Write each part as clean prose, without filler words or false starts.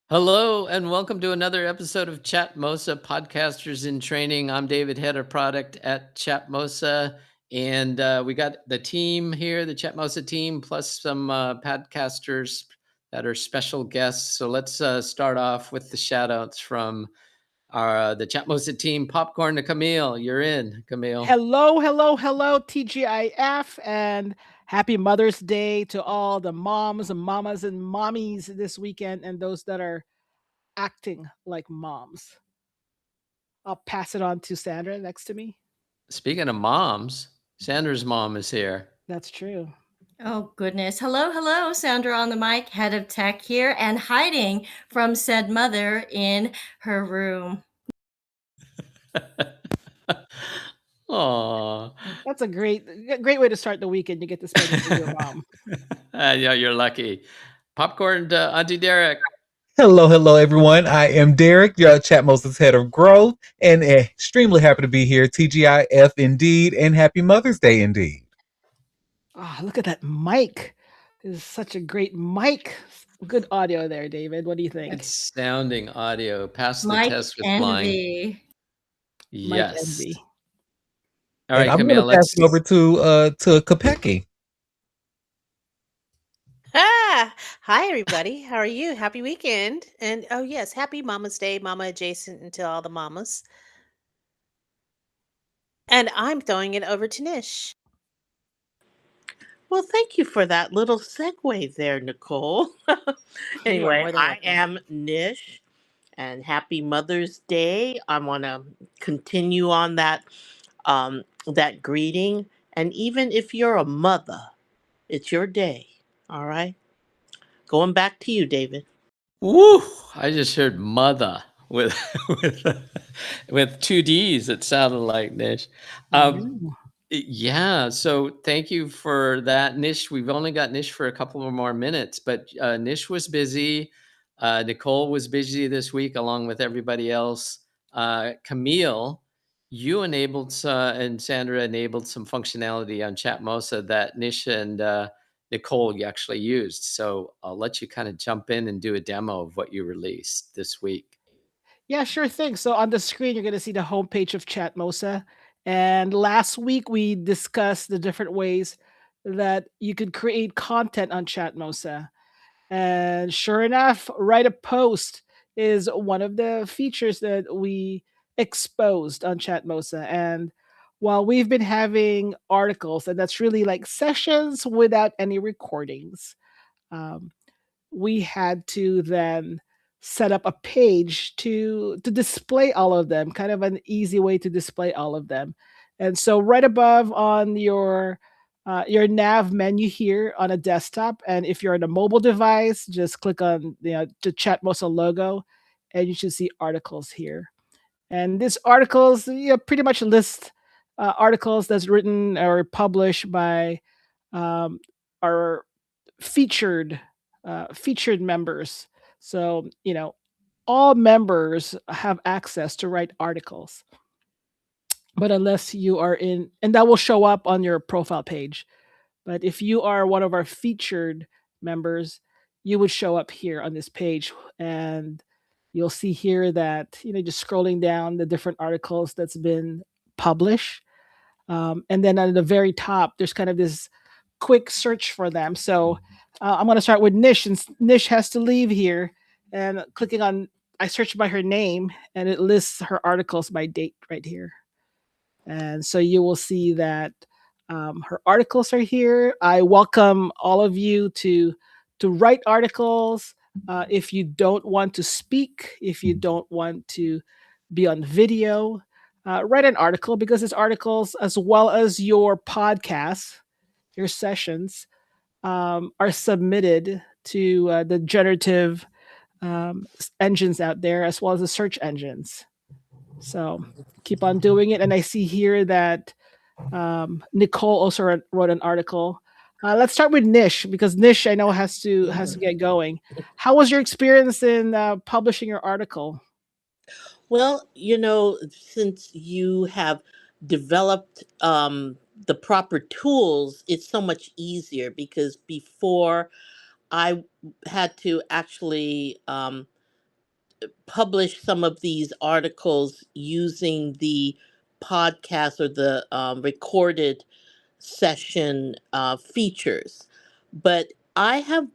Hello and welcome to another episode of Chatmosa Podcasters in Training. I'm David, head of product at Chatmosa, and we got the team here, the Chatmosa team, plus some podcasters that are special guests. So let's start off with the shoutouts from the Chatmosa team. Popcorn to Camille. You're in, Camille. Hello, hello, hello, TGIF, and happy Mother's Day to all the moms and mamas and mommies this weekend and those that are acting like moms. I'll pass it on to Sandra next to me. Speaking of moms, Sandra's mom is here. That's true. Oh, goodness. Hello, hello. Sandra on the mic, head of tech here, and hiding from said mother in her room. Aw. That's a great way to start the weekend. You get to spend it with your mom. Yeah, you're lucky. Popcorn to Auntie Derek. Hello, everyone. I am Derek, your Chatmosa's head of growth, and extremely happy to be here. TGIF indeed, and happy Mother's Day indeed. Oh, look at that mic. This is such a great mic. Good audio there, David. What do you think? It's sounding audio. Pass the Mike test with flying. envy. Mic Yes. envy. All right, and I'm Camille, going to pass it over to Kopecki. Hi everybody. How are you? Happy weekend. And oh yes, happy Mama's Day, Mama adjacent and to all the mamas. And I'm throwing it over to Nish. Well, thank you for that little segue there, Nicole. Anyway, more than I welcome. am Nish, and happy Mother's Day. I want to continue on that greeting, and even if you're a mother, it's your day. All right, going back to you, David. Woo! I just heard mother with with two D's. It sounded like Nish. Yeah, so thank you for that, Nish. We've only got Nish for a couple of more minutes, but Nish was busy. Nicole was busy this week along with everybody else. Camille, you enabled and Sandra enabled some functionality on Chatmosa that Nish and Nicole you actually used. So I'll let you kind of jump in and do a demo of what you released this week. Yeah, sure thing. So on the screen, you're going to see the homepage of Chatmosa. And last week, we discussed the different ways that you could create content on Chatmosa. And sure enough, write a post is one of the features that we exposed on Chatmosa. And while we've been having articles, and that's really like sessions without any recordings, um, we had to then set up a page to display all of them, kind of an easy way to display all of them. And so right above on your nav menu here on a desktop, and if you're on a mobile device, just click on the Chatmosa logo, and you should see articles here. And these articles, pretty much list articles that's written or published by our featured featured members. So all members have access to write articles, but unless you are in, and that will show up on your profile page. But if you are one of our featured members, you would show up here on this page, and you'll see here that just scrolling down the different articles that's been published, and then at the very top, there's kind of this quick search for them. So I'm going to start with Nish, and Nish has to leave here. And clicking on, I search by her name, and it lists her articles by date right here. And so you will see that her articles are here. I welcome all of you to write articles. If you don't want to speak, if you don't want to be on video, write an article, because it's articles as well as your podcasts, your sessions are submitted to the generative engines out there, as well as the search engines. So keep on doing it. And I see here that Nicole also wrote an article. Let's start with Nish, because Nish I know has to get going. How was your experience in publishing your article? Well, since you have developed the proper tools, it's so much easier because before I had to actually publish some of these articles using the podcast or the recorded session features. But I have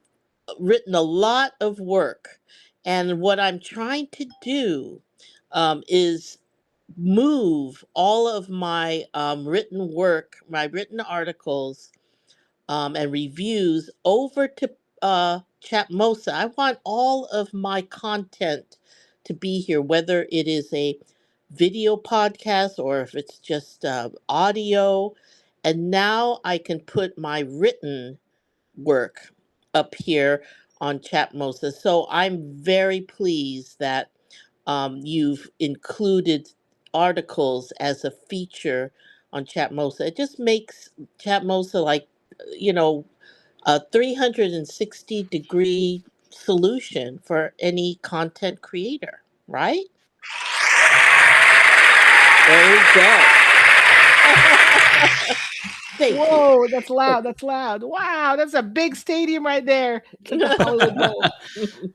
written a lot of work, and what I'm trying to do is move all of my written work, my written articles, and reviews over to Chatmosa. I want all of my content to be here, whether it is a video podcast or if it's just audio. And now I can put my written work up here on Chatmosa. So I'm very pleased that you've included articles as a feature on Chatmosa. It just makes Chatmosa like, you know, a 360-degree solution for any content creator, right? There we go. Thank you. Whoa, that's loud. That's loud. Wow, that's a big stadium right there. Kick off Hollywood Bowl.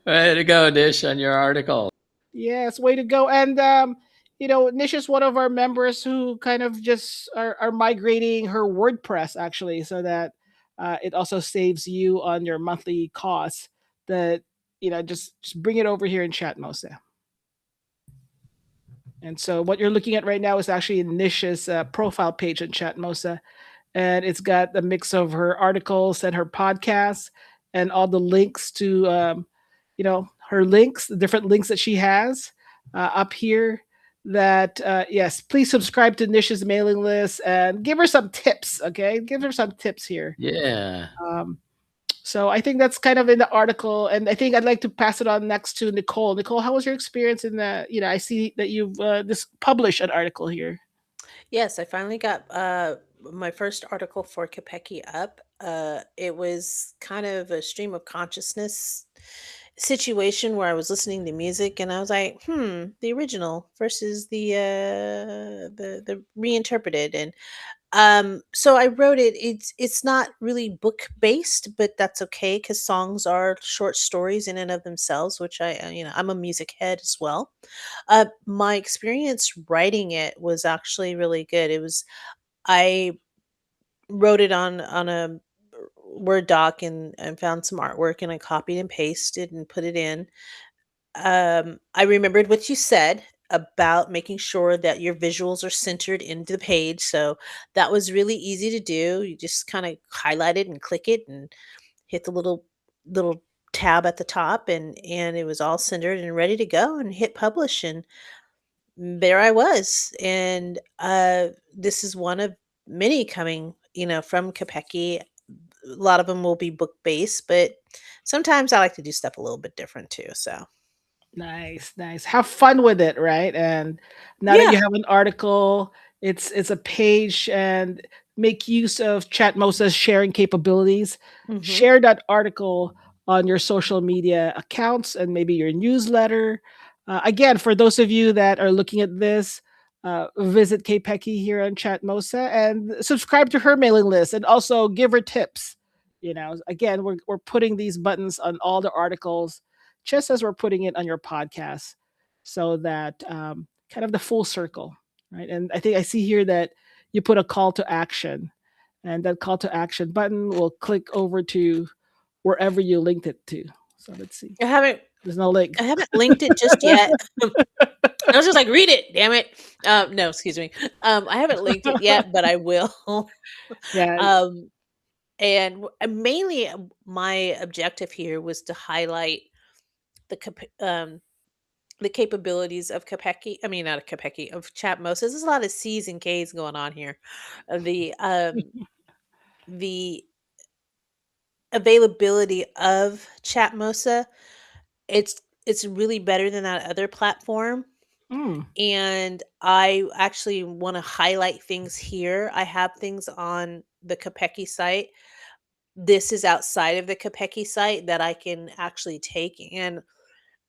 Way to go, Nish, on your article. Yes, way to go. And Nish is one of our members who kind of just are migrating her WordPress actually, so that it also saves you on your monthly costs. That just bring it over here in Chatmosa. And so what you're looking at right now is actually Nish's profile page in Chatmosa, and it's got a mix of her articles and her podcasts and all the links to her links, the different links that she has up here. That yes, please subscribe to Nish's mailing list and give her some tips. Okay, give her some tips here. Yeah. So I think that's kind of in the article, and I think I'd like to pass it on next to Nicole. Nicole, how was your experience in the? I see that you've published an article here. Yes, I finally got my first article for Capecchi up. It was kind of a stream of consciousness situation where I was listening to music and I was like, the original versus the reinterpreted. And so I wrote it. It's not really book based, but that's okay because songs are short stories in and of themselves, which I'm a music head as well. My experience writing it was actually really good. I wrote it on a Word doc and found some artwork and I copied and pasted and put it in. I remembered what you said about making sure that your visuals are centered into the page. So that was really easy to do. You just kind of highlight it and click it and hit the little tab at the top and it was all centered and ready to go and hit publish and there I was. And this is one of many coming, from Capecchi. A lot of them will be book based, but sometimes I like to do stuff a little bit different too. So Nice, nice. Have fun with it, right? And now that you yeah. have an article, it's a page, and make use of Chatmosa's sharing capabilities. hmm Share that article on your social media accounts and maybe your newsletter. Again, for those of you that are looking at this, visit Kpecky here on Chatmosa and subscribe to her mailing list, and also give her tips. Again, we're putting these buttons on all the articles just as we're putting it on your podcast, so that kind of the full circle, right? And I think I see here that you put a call to action, and that call to action button will click over to wherever you linked it to. So let's see. I haven't There's no link. I haven't linked it just yet. I was just like, read it, damn it. No, excuse me. I haven't linked it yet, but I will. Yeah. um, mainly my objective here was to highlight the capabilities of Capecchi. I mean, not of Capecchi, of Chatmosa. There's a lot of C's and K's going on here. The availability of Chatmosa, it's really better than that other platform. Mm, And I actually want to highlight things here. I have things on the Capecchi site. This is outside of the Capecchi site that I can actually take and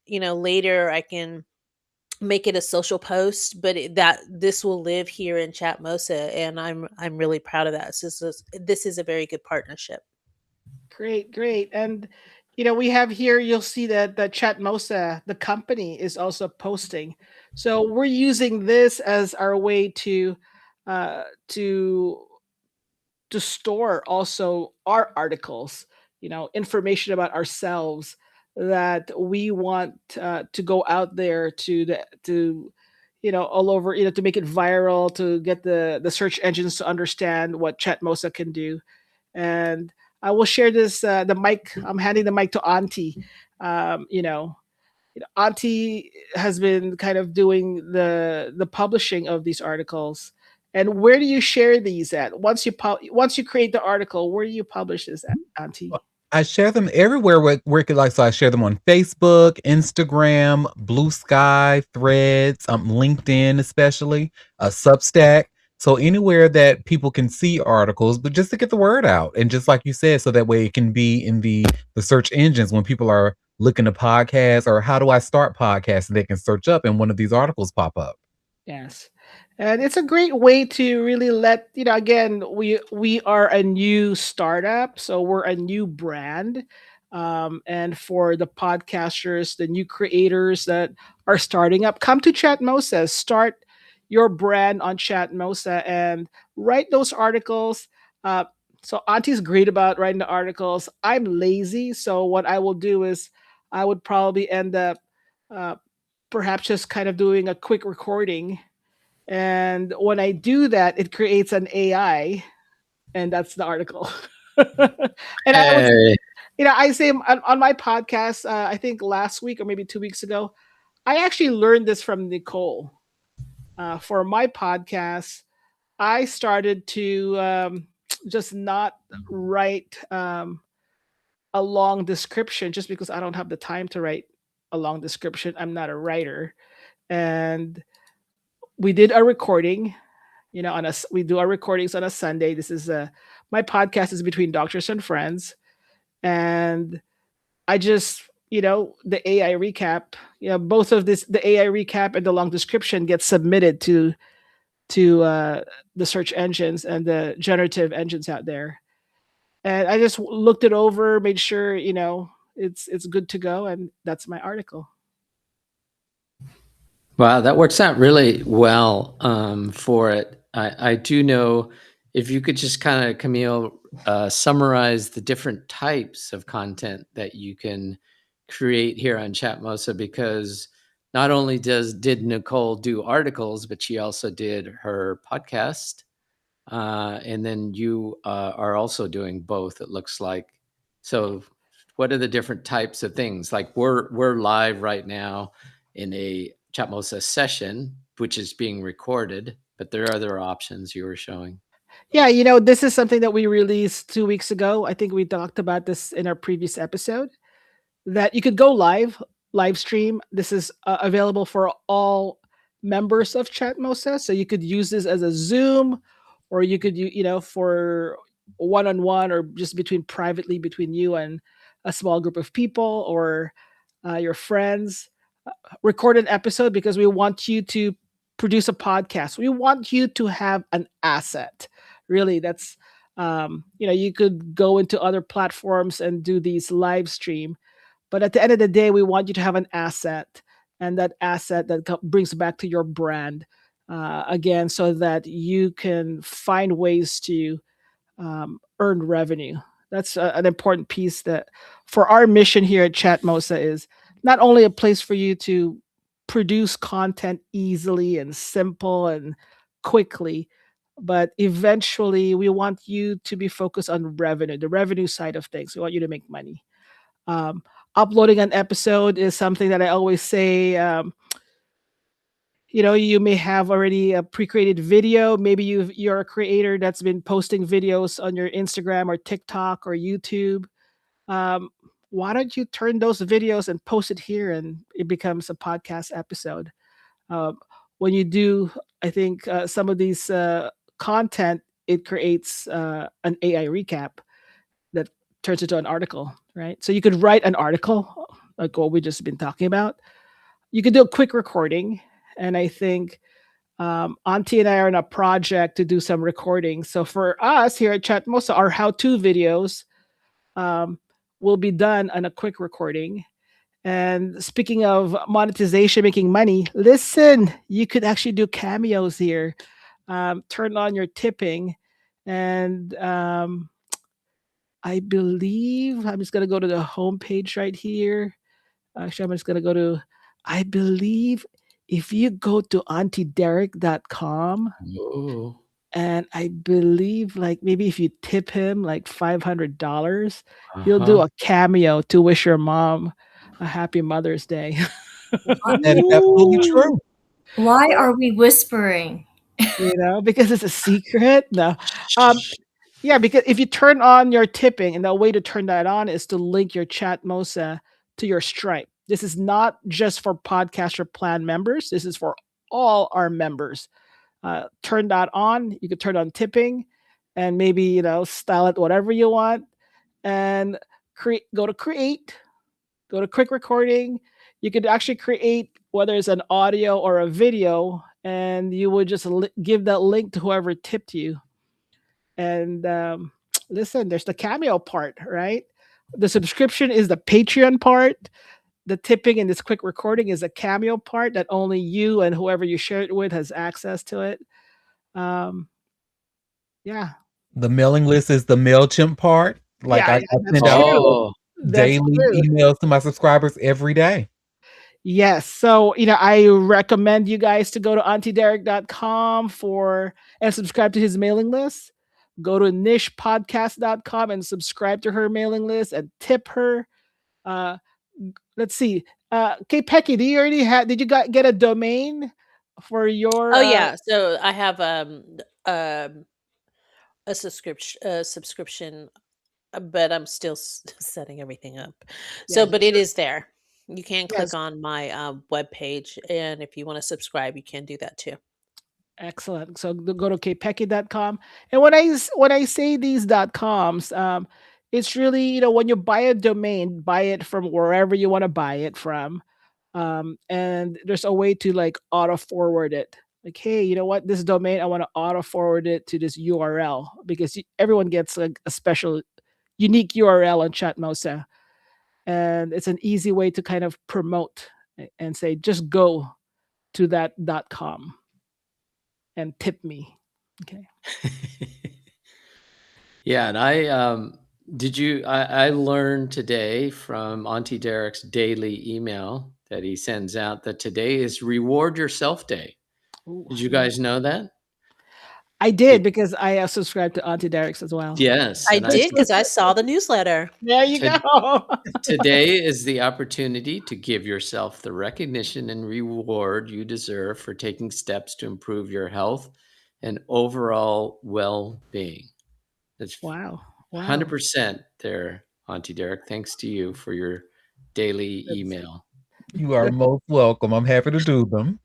later I can make it a social post, but that this will live here in Chatmosa and I'm really proud of that. This is a very good partnership. great, great. And we have here, you'll see that the Chatmosa, the company, is also posting. So we're using this as our way uh, to to store also our articles, information about ourselves that we want to go out there to all over, to make it viral, to get the search engines to understand what Chatmosa can do. And I will share this the mic. I'm handing the mic to Auntie. Um, you know, Auntie has been kind of doing the publishing of these articles. And where do you share these at? Once you create the article, where do you publish this at, Auntie? I share them everywhere where it could, like, so I share them on Facebook, Instagram, Blue Sky, Threads, LinkedIn, especially, Substack. So anywhere that people can see articles, but just to get the word out, and just like you said, so that way it can be in the search engines when people are looking to podcasts, or how do I start podcasts, and they can search up and one of these articles pop up. Yes. And it's a great way to really let, again, we are a new startup, so we're a new brand. And for the podcasters, the new creators that are starting up, come to Chatmosa, start your brand on Chatmosa and write those articles. Uh, so Auntie's great about writing the articles. I'm lazy, so what I will do is I would probably end up uh, perhaps just kind of doing a quick recording. And when I do that, it creates an AI, and that's the article. And I was, Hey. I say on my podcast, I think last week or maybe 2 weeks ago, I actually learned this from Nicole. For my podcast, I started to just not write a long description just because I don't have the time to write a long description. I'm not a writer. And we did a recording, we do our recordings on a Sunday. This is my podcast is between doctors and friends. And I just, the AI recap, both of this, the AI recap and the long description gets submitted to the search engines and the generative engines out there. And I just looked it over, made sure, it's good to go, and that's my article. Wow, that works out really well for it. I do know, if you could just kind of, Camille, summarize the different types of content that you can create here on Chatmosa, because not only did Nicole do articles, but she also did her podcast. And then you are also doing both, it looks like. So what are the different types of things? Like we're live right now in a Chatmosa session, which is being recorded, but there are other options you were showing. Yeah, this is something that we released 2 weeks ago. I think we talked about this in our previous episode, that you could go live stream. This is available for all members of Chatmosa. So you could use this as a Zoom, or you could, for one-on-one, or just privately between you and a small group of people, or your friends. Record an episode, because we want you to produce a podcast. We want you to have an asset. Really, that's, you could go into other platforms and do these live stream, but at the end of the day, we want you to have an asset, and that asset that brings back to your brand, again, so that you can find ways to earn revenue. That's an important piece, that for our mission here at Chatmosa is not only a place for you to produce content easily and simple and quickly, but eventually we want you to be focused on revenue, the revenue side of things. We want you to make money. Um, Uploading an episode is something that I always say. You may have already a pre-created video. Maybe you're a creator that's been posting videos on your Instagram or TikTok or YouTube. Um, why don't you turn those videos and post it here, and it becomes a podcast episode? Um, when you do, I think some of these content, it creates an AI recap that turns into an article, right? So you could write an article like what we just been talking about. You could do a quick recording, and I think Auntie and I are in a project to do some recording. So for us here at Chatmosa, our how-to videos, um, will be done on a quick recording. And speaking of monetization, making money, listen, you could actually do cameos here. Turn on your tipping, and I believe I'm just gonna go to the homepage right here. Actually, I'm just gonna go to. I believe if you go to auntiederek.com, Oh, and I believe like maybe if you tip him like $500, he'll do uh-huh. a cameo to wish your mom a happy Mother's Day. That is absolutely Ooh, true. why are we whispering? Because it's a secret. No, um, yeah, because if you turn on your tipping, and the way to turn that on is to link your Chatmosa to your Stripe. This is not just for podcaster plan members. This is for all our members. Turn that on. You could turn on tipping, and maybe style it whatever you want, and Go to create. Go to quick recording. You could actually create whether it's an audio or a video, and you would just give that link to whoever tipped you. And listen, there's the cameo part, right? The subscription is the Patreon part. The tipping and this quick recording is a cameo part that only you and whoever you share it with has access to it. Um, yeah, The mailing list is the MailChimp part. Like yeah, I yeah, that's send out true. Oh, That's daily true. emails to my subscribers every day. Yes. So, I recommend you guys to go to auntiederek.com and subscribe to his mailing list. Go to nishpodcast.com and subscribe to her mailing list and tip her. Uh, let's see. Okay, Pecky, did you get a domain for your Oh yeah, so I have a subscription, but I'm still setting everything up. So, yes, but it is there. You can click yes. on my web page, and if you want to subscribe, you can do that too. Excellent. So go to kpecky.com. And when I say these .coms, it's really, when you buy a domain, buy it from wherever you want to buy it from. And there's a way to like auto forward it. Like, hey, you know what? This domain, I want to auto forward it to this URL because everyone gets like a special, unique URL on Chatmosa. And it's an easy way to kind of promote and say, just go to that .com and tip me. Okay. Yeah, and I learned today from Auntie Derek's daily email that he sends out that today is Reward Yourself Day. Ooh, Did you yeah. guys know that? I did because I subscribe to Auntie Derek's as well. Yes, I and did because I saw the newsletter. There you to- go. today is the opportunity to give yourself the recognition and reward you deserve for taking steps to improve your health and overall well-being. That's Wow. Wow. 100% there, Auntie Derek. Thanks to you for your daily email. You are most welcome. I'm happy to do them.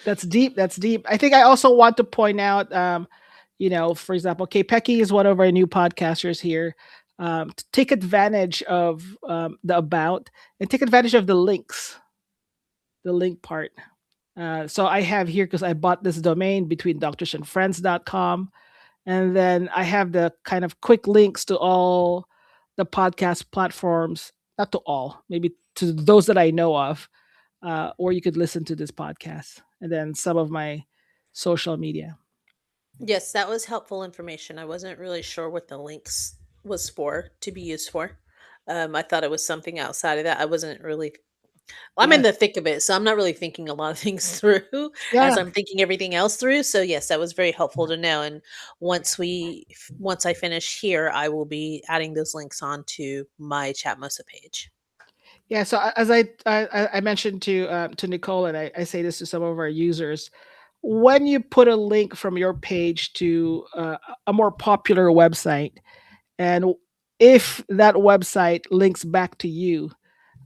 That's deep. That's deep. I think I also want to point out, for example, Pecky is one of our new podcasters here. To take advantage of the about and take advantage of the links, the link part. So I have here because I bought this domain between doctorsandfriends.com. And then I have the kind of quick links to all the podcast platforms, not to all, maybe to those that I know of, or you could listen to this podcast. And then some of my social media. Yes, that was helpful information. I wasn't really sure what the links was to be used for. I thought it was something outside of that. I wasn't really. Well, I'm in Yes. the thick of it, so I'm not really thinking a lot of things through Yeah. as I'm thinking everything else through. So yes, that was very helpful to know. And once I finish here, I will be adding those links onto my Chatmosa page. Yeah. So as I mentioned to Nicole, and I say this to some of our users, when you put a link from your page to a more popular website, and if that website links back to you,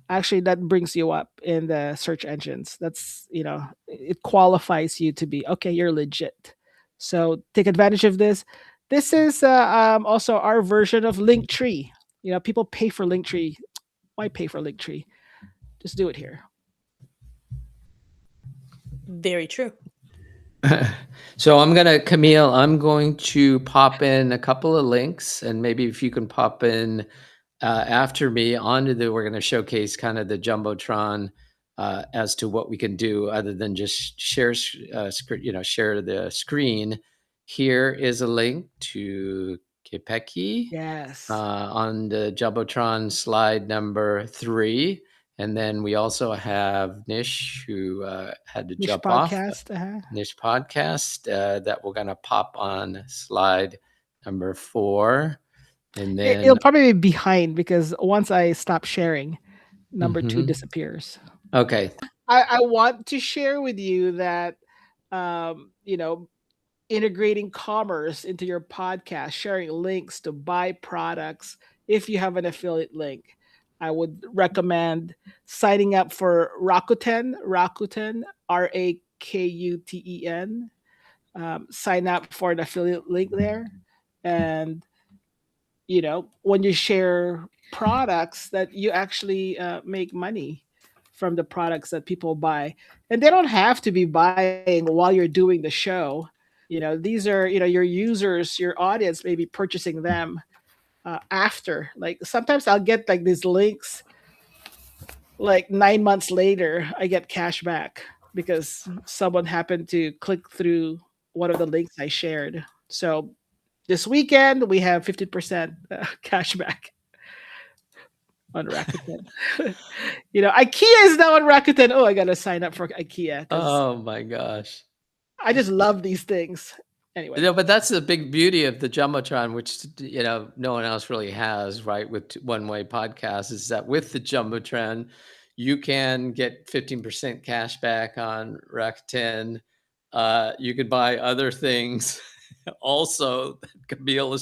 actually that brings you up in the search engines. That's, it qualifies you to be okay, you're legit. So take advantage of this. This is also our version of Linktree. People pay for Linktree. Why pay for Linktree? Just do it here. Very true. So Camille, I'm going to pop in a couple of links, and maybe if you can pop in after me we're going to showcase kind of the Jumbotron as to what we can do other than just share the screen. Here is a link to Kepeki Yes. on the Jumbotron slide number 3. And then we also have Nish, who had to Nish jump off. podcast. Nish podcast that we're going to pop on slide number 4. And then It'll probably be behind because once I stop sharing, number 2 Mhm. disappears. Okay. I want to share with you that, integrating commerce into your podcast, sharing links to buy products. If you have an affiliate link, I would recommend signing up for Rakuten, Rakuten. Sign up for an affiliate link there. And, when you share products that you actually make money from the products that people buy. And they don't have to be buying while you're doing the show. These are, your users, your audience may be purchasing them after. Like sometimes I'll get like these links like 9 months later, I get cash back because someone happened to click through one of the links I shared. So this weekend we have 50% cash back on Rakuten. IKEA is now on Rakuten. Oh, I gotta sign up for IKEA. Oh my gosh. I just love these things. Anyway. No, but that's the big beauty of the Jumbotron, which no one else really has, right? With one-way podcasts, is that with the Jumbotron, you can get 15% cash back on Rakuten. You could buy other things. Also, Camille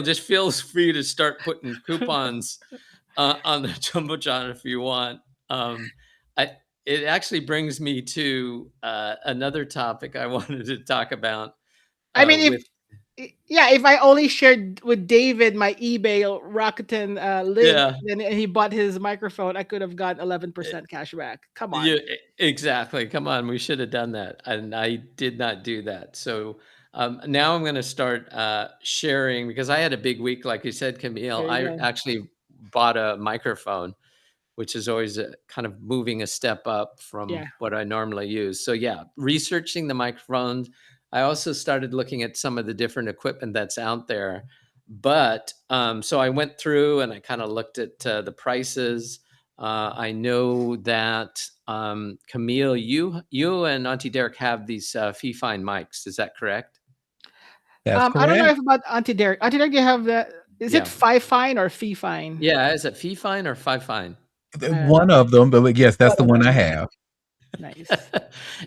just feels free to start putting coupons on the Jumbotron if you want. It actually brings me to another topic I wanted to talk about. I mean, if I only shared with David my eBay Rakuten link, then he bought his microphone, I could have got 11% cash back. Come on. Yeah, exactly. Come on, we should have done that, and I did not do that. So now I'm going to start sharing because I had a big week, like you said, Camille. I actually bought a microphone, which is always kind of moving a step up from what I normally use. So researching the microphones. I also started looking at some of the different equipment that's out there. But so I went through and I kind of looked at the prices. I know that Camille, you and Auntie Derek have these fee-fine mics. Is that correct? That's correct. I don't know if about Auntie Derek. Auntie Derek, you have that. Is it fine or fee fine? Yeah, is it fee fine or five fine? One of them, but yes, that's the one I have. Nice.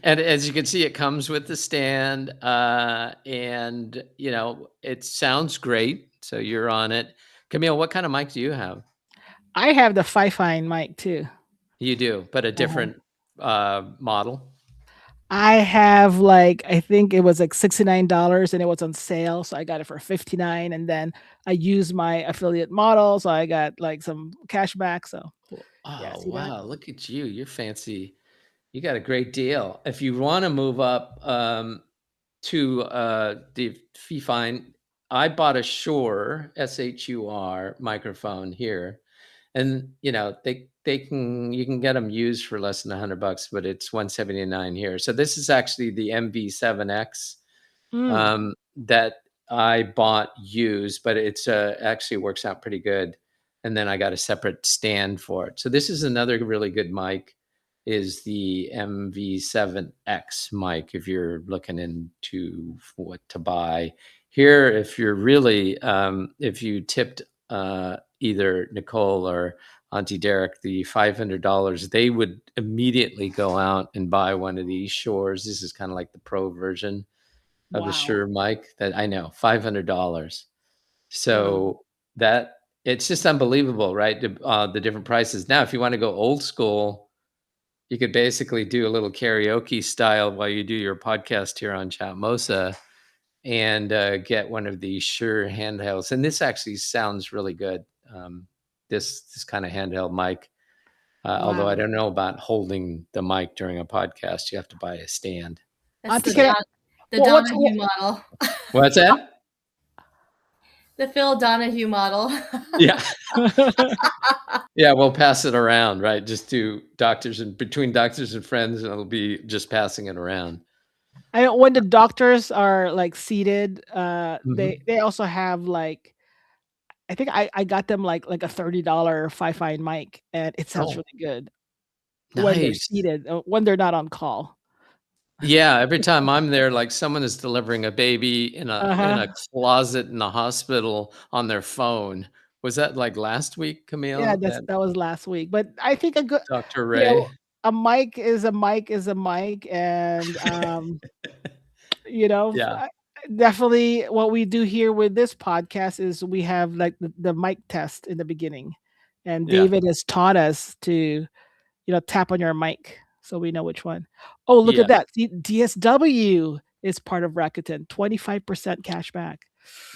And as you can see, it comes with the stand, and it sounds great. So you're on it, Camille. What kind of mic do you have? I have the fine mic too. You do, but a different model. I have I think it was like $69 and it was on sale. So I got it for $59. And then I used my affiliate model. So I got some cash back. So wow, look at you. You're fancy. You got a great deal. If you want to move up to the fee fine, I bought a Shure SHUR microphone here. And you can get them used for less than $100, but it's $179 here. So this is actually the MV7X that I bought used, but it's actually works out pretty good. And then I got a separate stand for it. So this is another really good mic, is the MV7X mic. If you're looking into what to buy here, if you're really if you tipped either Nicole or Auntie Derek the $500, they would immediately go out and buy one of these Shures. This is kind of like the pro version of the Shure mic. That I know, $500. So that it's just unbelievable, right? The different prices. Now, if you want to go old school, you could basically do a little karaoke style while you do your podcast here on Chatmosa, and get one of these Shure handhelds. And this actually sounds really good. This kind of handheld mic, although I don't know about holding the mic during a podcast. You have to buy a stand. That's the Donahue model. What's that? The Phil Donahue model. Yeah. Yeah, we'll pass it around, right? Just to doctors and between doctors and friends, and it'll be just passing it around. I know when the doctors are like seated, Mhm. they also have like I think I got them like a $30 Fi-Fi mic, and it sounds Oh, really good when they're nice. seated, when they're not on call. Yeah, every time I'm there, like, someone is delivering a baby in Uh-huh. a closet in the hospital on their phone. Was that, like, last week, Yeah, Camille, that that was last week, but I think a good Dr. you know, Ray? a mic is a mic is a mic, and, you know, Yeah, definitely what we do here with this podcast is we have, like, the mic test in the beginning, and yeah, David has taught us to, tap on your mic so we know which one. Oh, look at yeah. that. See, DSW is part of Rakuten, 25% cash back.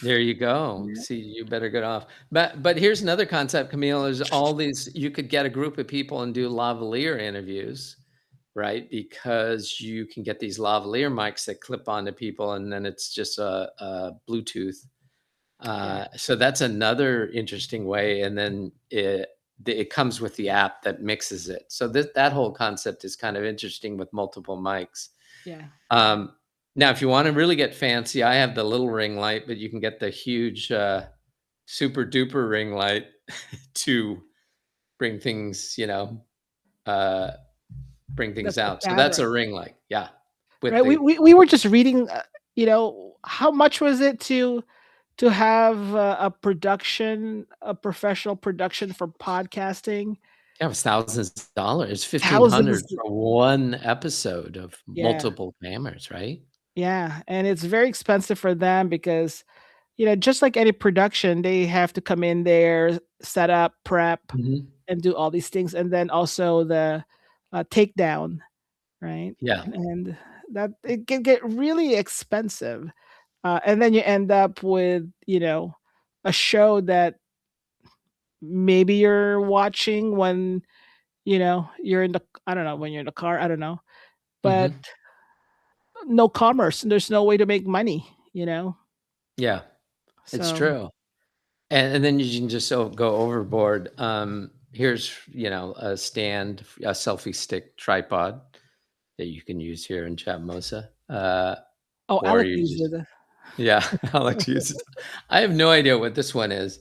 There you go. Yeah. See, you better get off. But here's another concept, Camille, is all these you could get a group of people and do lavalier interviews, right? Because you can get these lavalier mics that clip onto people, and then it's just a Bluetooth. Yeah. So that's another interesting way, and then it comes with the app that mixes it. So that whole concept is kind of interesting with multiple mics. Yeah. Um, Now, if you want to really get fancy, I have the little ring light, but you can get the huge, super duper ring light to bring things, uh, bring things That's the out. So that's camera. a ring light, yeah. With Right, we the we we were just reading, how much was it to have a professional production for podcasting? yeah, it was thousands of dollars, 1,500 Thousands. for one episode of Yeah, multiple cameras, right? yeah, and it's very expensive for them because, just like any production, they have to come in there, set up, prep, Mhm. and do all these things, and then also the, takedown, right? Yeah. And that it can get really expensive. And then you end up with, a show that maybe you're watching when, you're in the I don't know, when you're in the car, I don't know, but Mhm. no commerce, and there's no way to make money, you know? Yeah, it's So, true. And then you can just so go overboard. Here's, a stand, a selfie stick tripod that you can use here in Chatmosa. oh, I Or like to you use just it. yeah, I like to use it. I have no idea what this one is.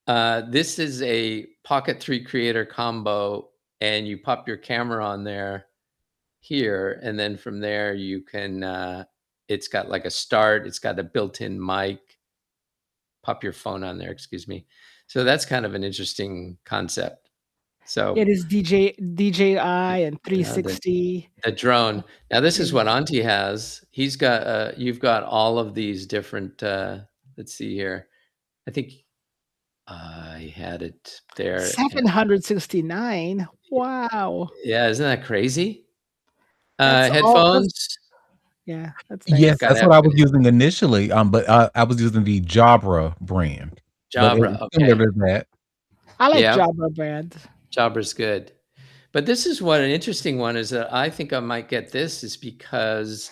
This is a Pocket 3 Creator combo, and you pop your camera on there here, and then from there you can, it's got like a start, it's got a built-in mic, pop your phone on there, excuse me. So that's kind of an interesting concept. It So, is DJI and uh, the 360. the drone. Now this Yeah. is what Auntie has. He's got, you've got all of these different, let's see here. I think I had it there. 769. Wow. Yeah, isn't that crazy? That's all those Headphones, Yeah, that's Yes, nice. gotta that's have what I was good using initially, but I was using the Jabra brand, but it Jabra, was similar okay. to that. I like Yeah, Jabra brand. Jabra's good. But this is what an interesting one is that I think I might get this is because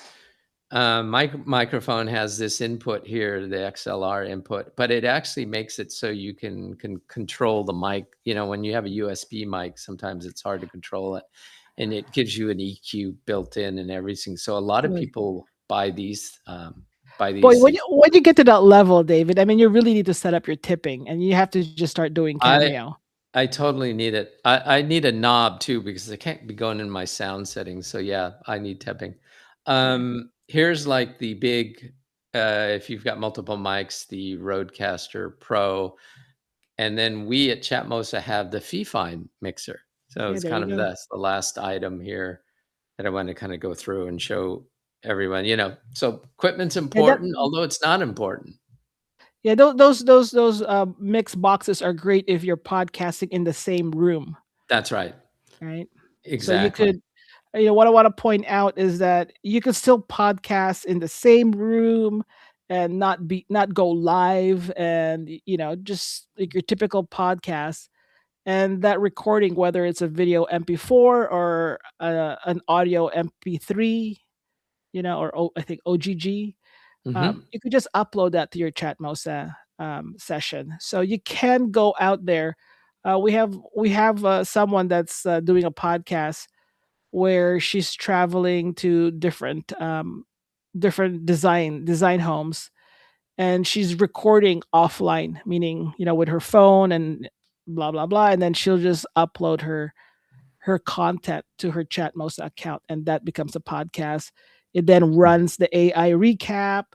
my microphone has this input here, the XLR input, but it actually makes it so you can control the mic. When you have a USB mic, sometimes it's hard to control it, and it gives you an EQ built in and everything. So a lot of Really. people buy these buy Boy, these when you these. when you get to that level, David, I mean, you really need to set up your tipping, and you have to just start doing I Cameo. I totally need it. I need a knob too because I can't be going in my sound settings. So yeah, I need tapping. Yeah. Here's like the big, if you've got multiple mics, the Rodecaster Pro, and then we at Chatmosa have the Fifine mixer. So Yeah, it's there kind you of go. that's the last item here that I want to kind of go through and show everyone. So equipment's Yeah, that important, although it's not important. yeah, those mix boxes are great if you're podcasting in the same room, That's right. right? So you Exactly. could what I wanna point out is that you could still podcast in the same room and not go live and, just like your typical podcast, and that recording, whether it's a video MP4 or, an audio MP3, or I think OGG, Hmm. you could just upload that to your Chatmosa, session. So you can go out there. We have someone that's doing a podcast where she's traveling to different design homes, and she's recording offline, meaning with her phone and blah blah blah, and then she'll just upload her content to her Chatmosa account, and that becomes a podcast. It then runs the AI recap.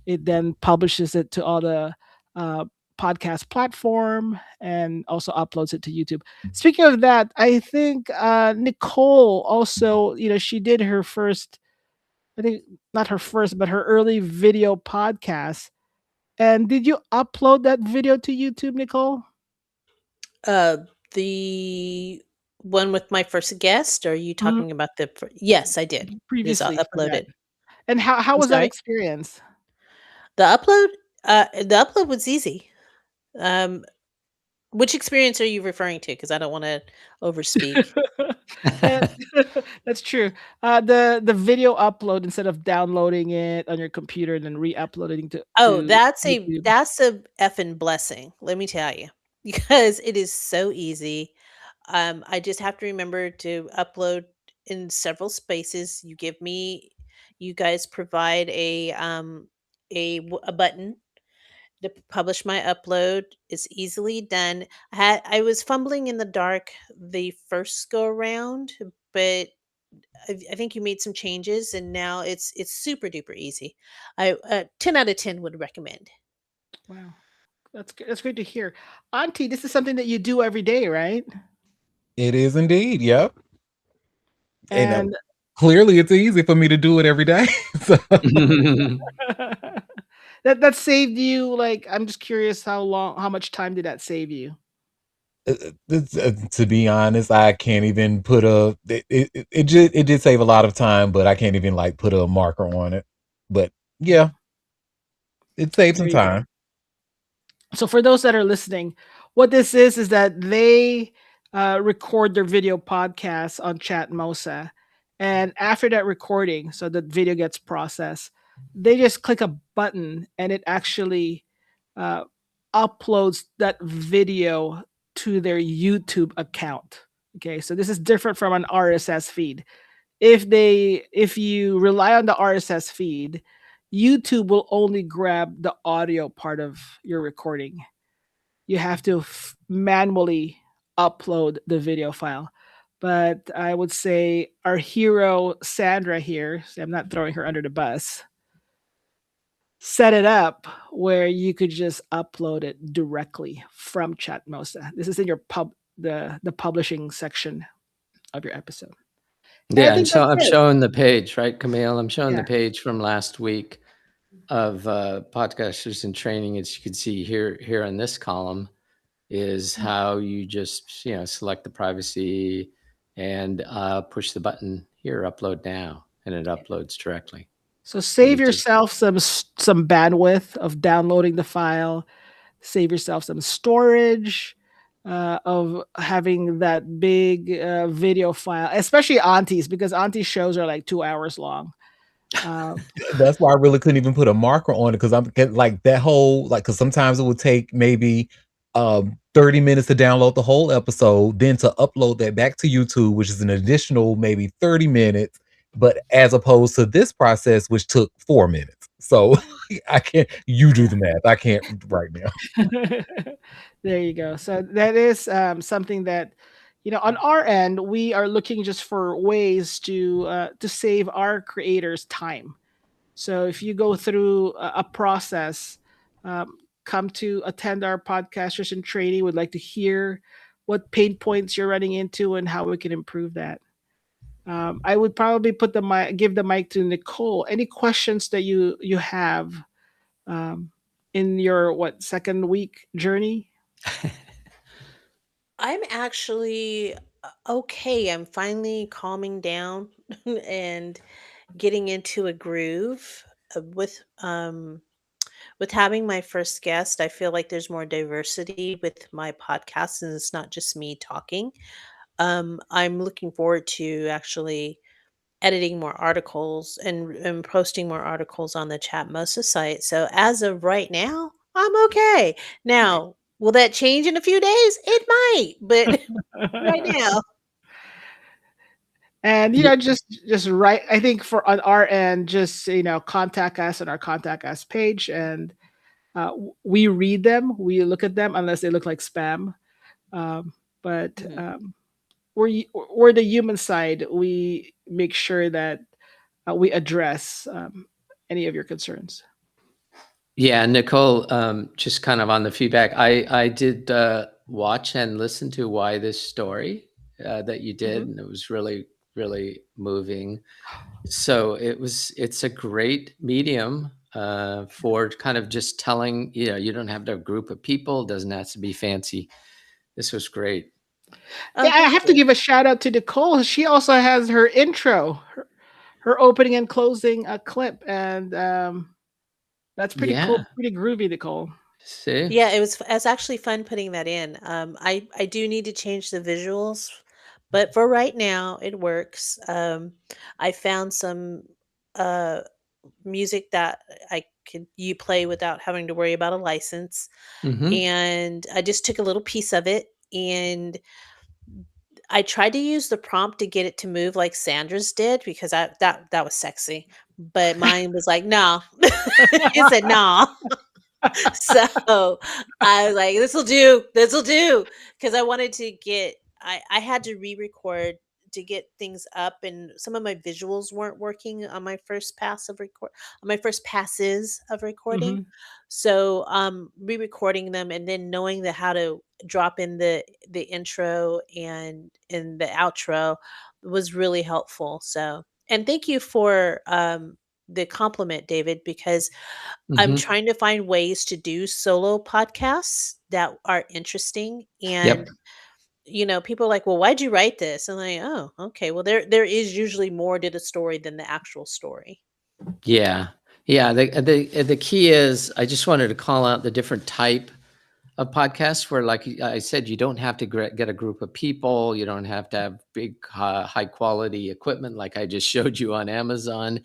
It then publishes it to all the uh, podcast platform and also uploads it to YouTube. Speaking of that, I think Nicole also, she did her first, I think not her first, but her early video podcast. And did you upload that video to YouTube, Nicole? Uh, the one with my first guest, or are you Mhm. talking about yes, I did. It is Previously for that. uploaded. And how I'm was that sorry. experience? The upload was easy. Um, which experience are you referring to? Because I don't want to overspeak. And that's true. The video upload, instead of downloading it on your computer and then re-uploading to Oh, to that's a YouTube. that's a effing blessing, let me tell you, because it is so easy. I just have to remember to upload in several spaces. You guys provide a button to publish my upload. It's easily done. I was fumbling in the dark the first go around, but I think you made some changes, and now it's super duper easy. I 10 out of 10 would recommend. Wow, that's great to hear. Auntie, this is something that you do every day, right? It is indeed. Yep. And And clearly, it's easy for me to do it every day. So, that saved you, like, I'm just curious, how much time did that save you? to be honest, I can't even put it did save a lot of time, but I can't even like put a marker on it. But yeah, it saved There some you go. time. So for those that are listening, what this is that they record their video podcasts on Chatmosa, and after that recording, so the video gets processed, they just click a button and it actually uh, uploads that video to their YouTube account. Okay, so this is different from an RSS feed. If you rely on the RSS feed, YouTube will only grab the audio part of your recording. You have to manually upload the video file. But I would say our hero Sandra here, so I'm not throwing her under the bus, set it up where you could just upload it directly from Chatmosa. This is in your the publishing section of your episode. And I Yeah, and think so that's I'm it. showing the page, right, Camille? I'm showing the Yeah. page from last week of podcasters in training. As you can see here in this column is how you just select the privacy and push the button here, upload now, and it uploads directly So to save YouTube. yourself some bandwidth of downloading the file. Save yourself some storage of having that big video file, especially aunties, because auntie shows are like 2 hours long. That's why I really couldn't even put a marker on it, because I'm like that whole because sometimes it would take maybe 30 minutes to download the whole episode, then to upload that back to YouTube, which is an additional maybe 30 minutes, but as opposed to this process, which took 4 minutes. So I can't, you do the math. I can't right now. There you go. So that is something that, on our end, we are looking just for ways to save our creators time. So if you go through a process, come to attend our podcasters in training, would like to hear what pain points you're running into and how we can improve that. I would probably give the mic to Nicole. Any questions that you have um, in your second week journey? I'm actually okay. I'm finally calming down and getting into a groove with having my first guest. I feel like there's more diversity with my podcast, and it's not just me talking. I'm looking forward to actually editing more articles and posting more articles on the Chatmosa site. So as of right now, I'm okay. Now, will that change in a few days? It might, but right now. And Yeah. just write. I think for on our end, just contact us on our contact us page, and we read them. We look at them unless they look like spam. But Mhm. we're the human side. We make sure that we address any of your concerns. Yeah, Nicole, just kind of on the feedback, I did watch and listen to Why This Story that you did, Mhm. and it was really, really moving. So it's a great medium for kind of just telling, you don't have to have a group of people, doesn't have to be fancy. This was great. Yeah, Oh, I thank have to you. give a shout out to Nicole. She also has her intro, her opening and closing clip, and that's pretty cool, Yeah. pretty groovy, Nicole. See? Yeah, it was actually fun putting that in. I do need to change the visuals, but for right now, it works. I found some uh music that I could you play without having to worry about a license, Hmm. and I just took a little piece of it, and I tried to use the prompt to get it to move like Sandra's did because that was sexy, but mine was like, "No." It said, "No." So I was like, this'll do. Because I wanted to get I had to re-record to get things up, and some of my visuals weren't working on my first pass of record on my first passes of recording. Mhm. So re-recording them and then knowing the how to drop in the intro and in the outro was really helpful. So and thank you for the compliment, David, because I'm Hmm. trying to find ways to do solo podcasts that are interesting, Yep. and, people are like, "Well, why'd you write this?" I'm like, "Oh, okay. Well, there is usually more to the story than the actual story." Yeah. Yeah. The key is I just wanted to call out the different type of podcasts where, like I said, you don't have to get a group of people. You don't have to have big, high quality equipment like I just showed you on Amazon.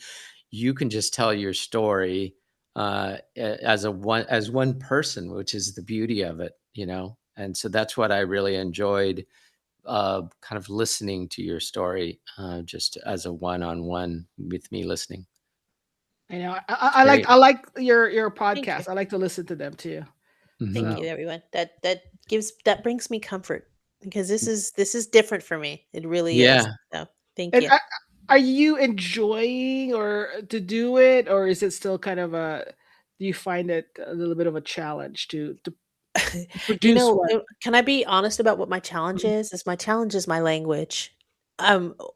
You can just tell your story as one person, which is the beauty of it. And so that's what I really enjoyed, kind of listening to your story, just as a one-on-one with me listening. It's I great. like your Thank you. podcast. I like to listen to them too. Hmm. Thank So you, everyone. That brings me comfort because this is different for me. It really is. Yeah. So, thank and you. are you enjoying or to do it, or is it still kind of a? Do you find it a little bit of a challenge to produce one? Can I be honest about what my challenge Mhm. is? Is my challenge is my language.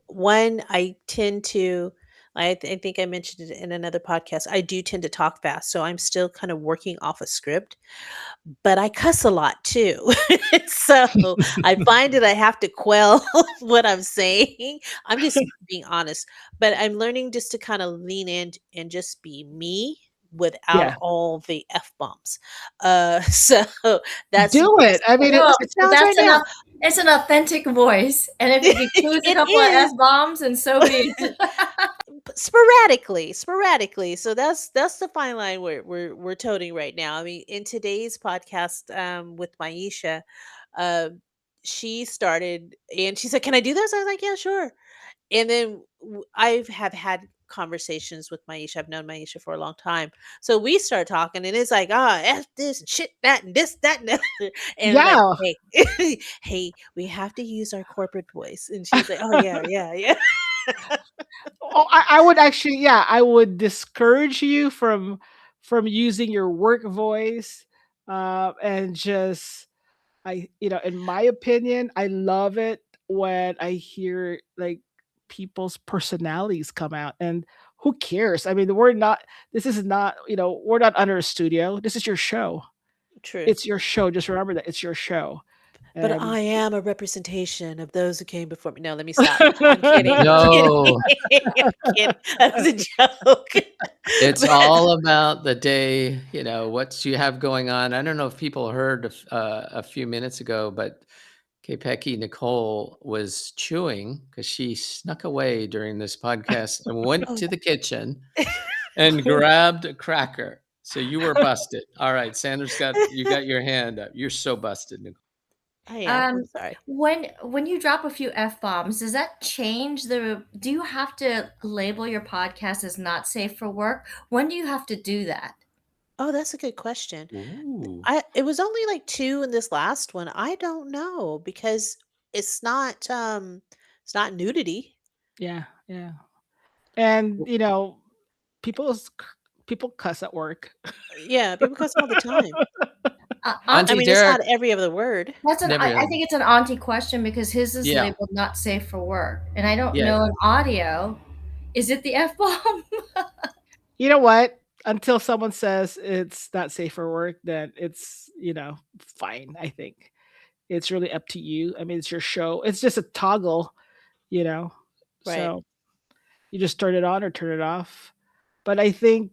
One, I tend to I think I mentioned it in another podcast. I do tend to talk fast, so I'm still kind of working off a script, but I cuss a lot too. So, I find that I have to quell what I'm saying. I'm just being honest, but I'm learning just to kind of lean in and just be me without Yeah, all the F bombs. So that's do it. I mean, No, that's the challenge right that's now. it's an authentic voice, and if it includes a It couple of is. S-bombs, and so be it. Sporadically. So that's the fine line we're toting right now. I mean, in today's podcast with Maisha, um she started and she said, "Can I do this?" I was like, "Yeah, sure." And then I've have had conversations with Maisha. I've known Maisha for a long time. So we start talking and it's like, F this and shit that and this, that, and the other. And it's like, yeah. hey, hey, we have to use our corporate voice. And she's like, "Oh yeah, yeah, yeah." Oh, I would actually, yeah, I would discourage you from using your work voice, and just in my opinion, I love it when I hear like people's personalities come out, and who cares? I mean, we're not. This is not. We're not under a studio. This is your show. True. It's your show. Just remember that it's your show, But and I am a representation of those who came before me. No, let me stop. I'm kidding. I'm kidding. No, I'm kidding. That was a joke. it's But all about the day, what you have going on. I don't know if people heard a few minutes ago, but Kpeki Nicole was chewing because she snuck away during this podcast and went oh, to the kitchen and grabbed a cracker. So you were busted. All right, Sandra's you got your hand up. You're so busted, Nicole. I am. I'm Um, sorry. when you drop a few F-bombs, does that change do you have to label your podcast as not safe for work? When do you have to do that? Oh, that's a good question. Ooh. It was only like 2 in this last one. I don't know because it's not nudity. Yeah, yeah. And, W people's people cuss at work. Yeah, people cuss all the time. I Auntie Auntie, mean, it's not Derek every other word. I never think it's an auntie question because his is Yeah, labeled not safe for work, and I don't yeah. know in audio, is it the F-bomb? You know what? Until someone says it's not safe for work, then it's, fine, I think. It's really up to you. I mean, it's your show. It's just a toggle, you know? Right. So you just turn it on or turn it off. But I think,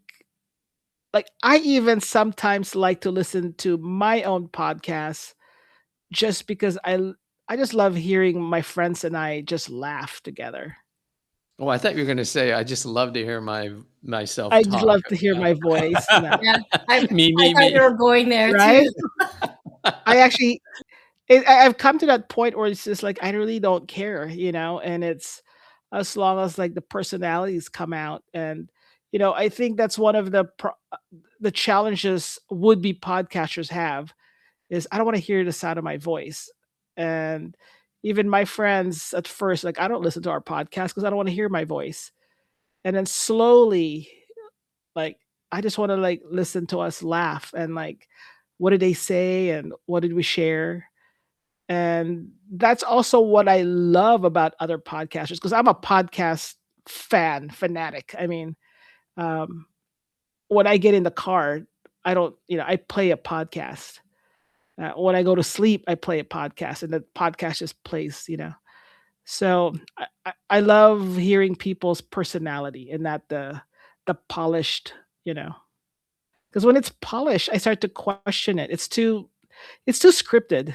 like, I even sometimes like to listen to my own podcasts just because I just love hearing my friends and I just laugh together. Oh, I thought you were gonna say, "I just love to hear myself I just talk." love to hear my voice, Yeah, I Me, thought you me. were going there too. right? I actually I've come to that point where it's just like I really don't care, and it's as long as like the personalities come out, and I think that's one of the challenges would be podcasters have is I don't want to hear the sound of my voice, and even my friends at first like I don't listen to our podcast because I don't want to hear my voice, and then slowly like I just want to like listen to us laugh and like what did they say and what did we share, and that's also what I love about other podcasters because I'm a podcast fanatic. I mean, um, when I get in the car, I don't, I play a podcast. When I go to sleep, I play a podcast, and the podcast just plays. So I love hearing people's personality and not the polished, because when it's polished, I start to question it. It's too scripted.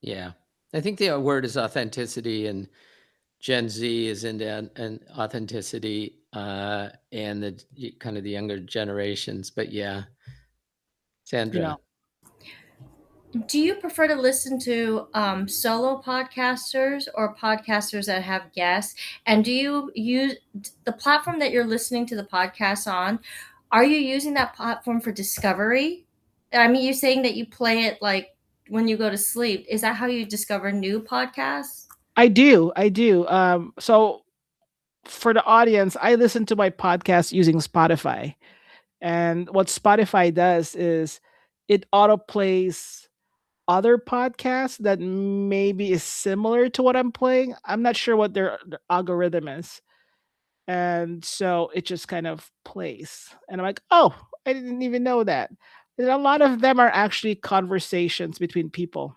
Yeah. I think the word is authenticity, and Gen Z is into an authenticity, and kind of the younger generations. But yeah, You know, Sandra. Do you prefer to listen to solo podcasters or podcasters that have guests? And do you use the platform that you're listening to the podcast on? Are you using that platform for discovery? I mean, you're saying that you play it like when you go to sleep. Is that how you discover new podcasts? I do, I do. So for the audience, I listen to my podcast using Spotify. And what Spotify does is it autoplays other podcasts that maybe is similar to what I'm playing. I'm not sure what their algorithm is. And so it just kind of plays. And I'm like, oh, I didn't even know that. And a lot of them are actually conversations between people,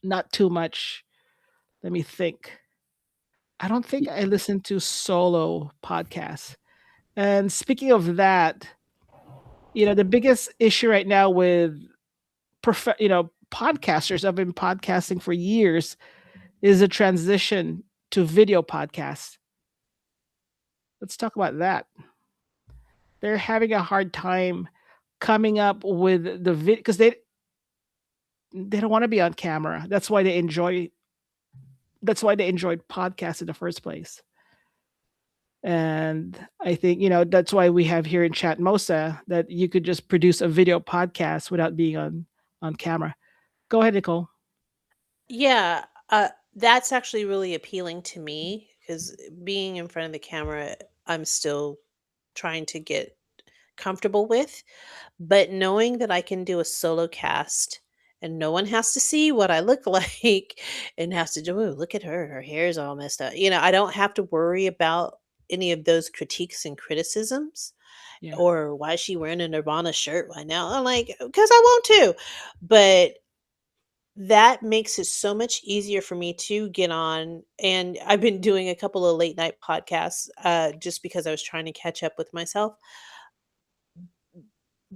not too much. Let me think. I don't think I listen to solo podcasts. And speaking of that, the biggest issue right now with podcasters have been podcasting for years is a transition to video podcasts. Let's talk about that. They're having a hard time coming up with the vid because they don't want to be on camera. That's why they enjoyed podcasts in the first place. And I think, that's why we have here in Chatmosa that you could just produce a video podcast without being on camera. Go ahead, Nicole. Yeah, that's actually really appealing to me because being in front of the camera, I'm still trying to get comfortable with. But knowing that I can do a solo cast and no one has to see what I look like and has to do, "Ooh, look at her, her hair's all messed up." I don't have to worry about any of those critiques and criticisms Yeah. or why is she wearing a Nirvana shirt right now? I'm like, because I want to. But that makes it so much easier for me to get on, and I've been doing a couple of late night podcasts, just because I was trying to catch up with myself.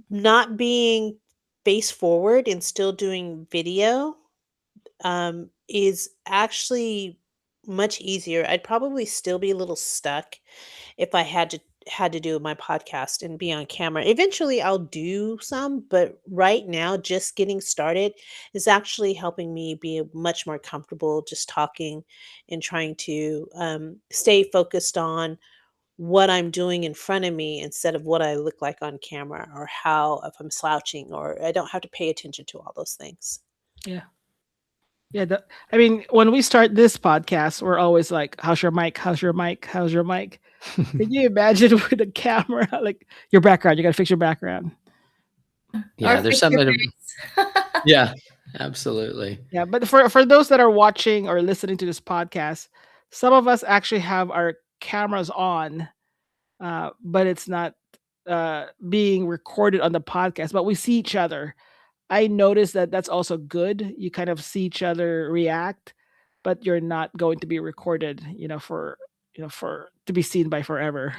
Not being face forward and still doing video, is actually much easier. I'd probably still be a little stuck if I had to had to do with my podcast and be on camera. Eventually, I'll do some, but right now, just getting started is actually helping me be much more comfortable just talking and trying to stay focused on what I'm doing in front of me instead of what I look like on camera or how if I'm slouching or I don't have to pay attention to all those things. Yeah. Yeah. I mean, when we start this podcast, we're always like, how's your mic? How's your mic? How's your mic? Can you imagine with a camera, like your background? You got to fix your background. Yeah, Or there's fix your something. face. Yeah, absolutely. Yeah. But for those that are watching or listening to this podcast, some of us actually have our cameras on, but it's not being recorded on the podcast, but we see each other. I noticed that that's also good. You kind of see each other react, but you're not going to be recorded, for to be seen by forever.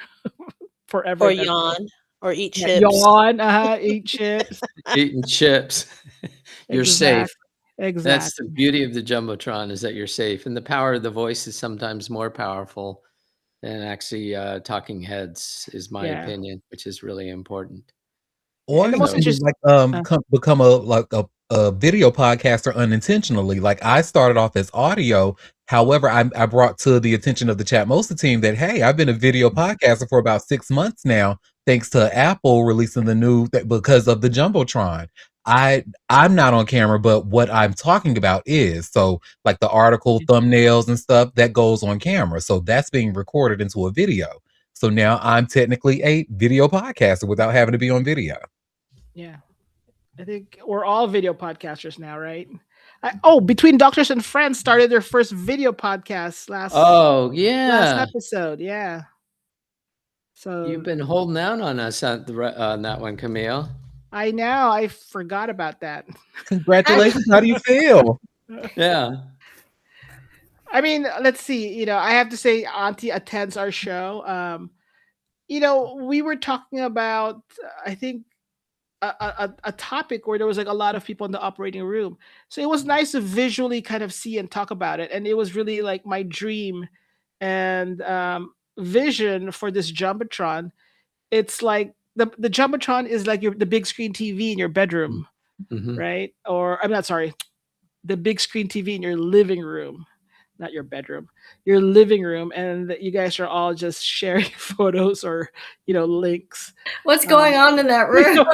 Forever Or and ever. yawn or eat Yeah, chips. yawn, eat chips. Eating chips. You're safe. Exactly. That's the beauty of the Jumbotron, is that you're safe. And the power of the voice is sometimes more powerful than actually talking heads, is my Yeah. opinion, which is really important. Or And the you most can just interesting. become a video podcaster unintentionally. Like I started off as audio. However, I brought to the attention of the Chatmosa team that, hey, I've been a video podcaster for about 6 months now, thanks to Apple releasing the new because of the Jumbotron. I'm not on camera, but what I'm talking about is, so like the article thumbnails and stuff that goes on camera. So that's being recorded into a video. So now I'm technically a video podcaster without having to be on video. Yeah. I think we're all video podcasters now, right? Between Doctors and Friends started their first video podcast last Yeah. episode. Yeah. So You've been holding out on us on that one, Camille. I forgot about that. Congratulations. How do you feel? Yeah. I mean, let's see. I have to say, Auntie attends our show. We were talking about, I think, a topic where there was like a lot of people in the operating room. So it was nice to visually kind of see and talk about it. And it was really like my dream and vision for this Jumbotron. It's like the Jumbotron is like the big screen TV in your bedroom, right? Or I'm not sorry, the big screen TV in your living room, not your bedroom, your living room, and you guys are all just sharing photos or links. What's going on in that room?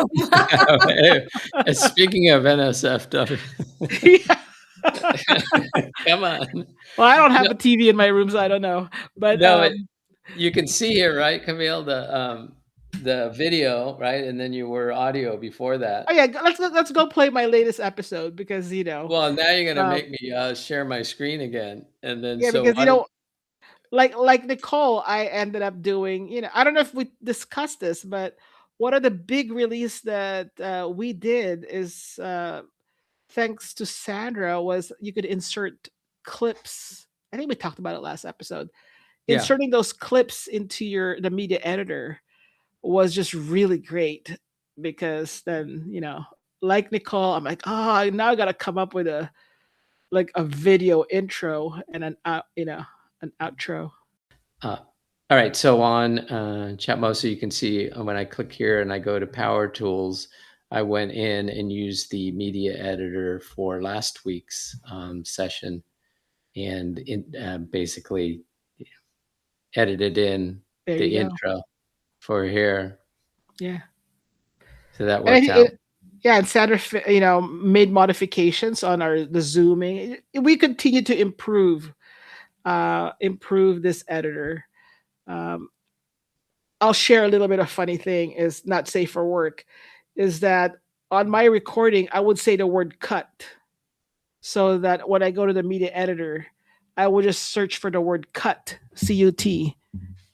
Speaking of NSFW, come on. Well, I don't have a TV in my room, so I don't know. But you can see here, right, Camille, the video, right, and then you were audio before that. Oh yeah, let's go play my latest episode because Well, now you're gonna make me share my screen again, and then because like Nicole, I ended up doing. I don't know if we discussed this, but one of the big release that we did is thanks to Sandra was you could insert clips. I think we talked about it last episode. Yeah. Inserting those clips into the media editor was just really great because then like Nicole, I'm like, now I gotta come up with a video intro and an outro. All right, so on Chatmosa, you can see when I click here and I go to Power Tools, I went in and used the media editor for last week's session, and basically edited in the intro for here. Yeah. So that worked out. And Sandra, made modifications on the zooming. We continue to improve this editor. I'll share a little bit of funny thing is not safe for work is that on my recording, I would say the word cut so that when I go to the media editor, I will just search for the word cut, C-U-T,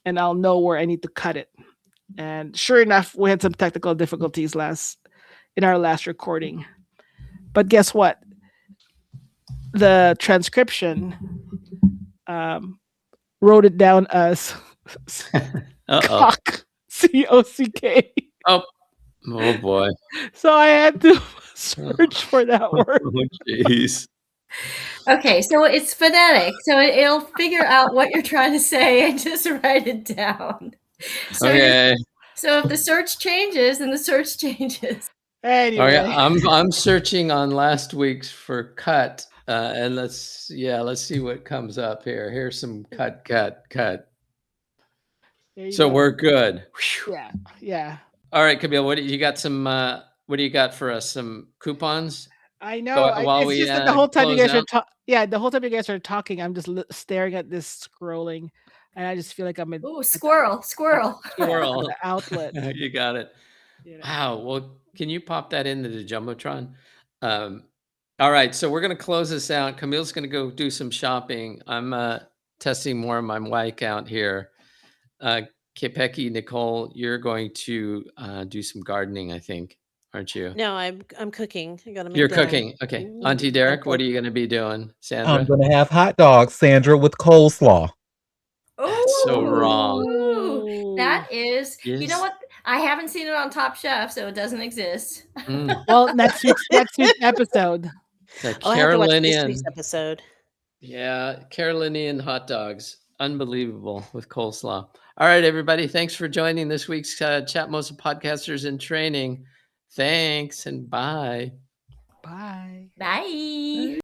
and I'll know where I need to cut it. And sure enough, we had some technical difficulties in our last recording. But guess what? The transcription wrote it down as cock, C-O-C-K. Oh boy. So I had to search for that word. Oh, jeez. Okay, so it's phonetic. So it'll figure out what you're trying to say and just write it down. So Okay. so if the search changes, then the search changes. Anyway, I'm searching on last week's for cut, and let's see what comes up here. Here's some cut. there you So go. we're good. Whew. Yeah, yeah. All right, Camille, what do you got? What do you got for us? Some coupons? I know. While It's we just that the whole time you close guys are out. the whole time you guys are talking, I'm just staring at this scrolling, and I just feel like I'm Ooh, squirrel. Squirrel. the outlet. You got it. You know. Wow. Well, can you pop that into the Jumbotron? All right. So we're going to close this out. Camille's going to go do some shopping. I'm testing more of my Y account here. Kepeki, Nicole, you're going to do some gardening, I think, aren't you? No, I'm cooking. I gotta make You're dinner. cooking. Okay. Ooh, Auntie Derek, what fancy. are you going to be doing? I'm Sandra? going to have hot dogs, Sandra, with coleslaw. That's so wrong. Ooh, that is. You know Yes. what? I haven't seen it on Top Chef, so it doesn't exist. Mm. Well, next week's episode. The Oh, I have to watch this Carolinian. week's episode. Yeah, Carolinian hot dogs. Unbelievable with coleslaw. All right, everybody. Thanks for joining this week's Chatmosa Podcasters in Training. Thanks and bye. Bye. Bye.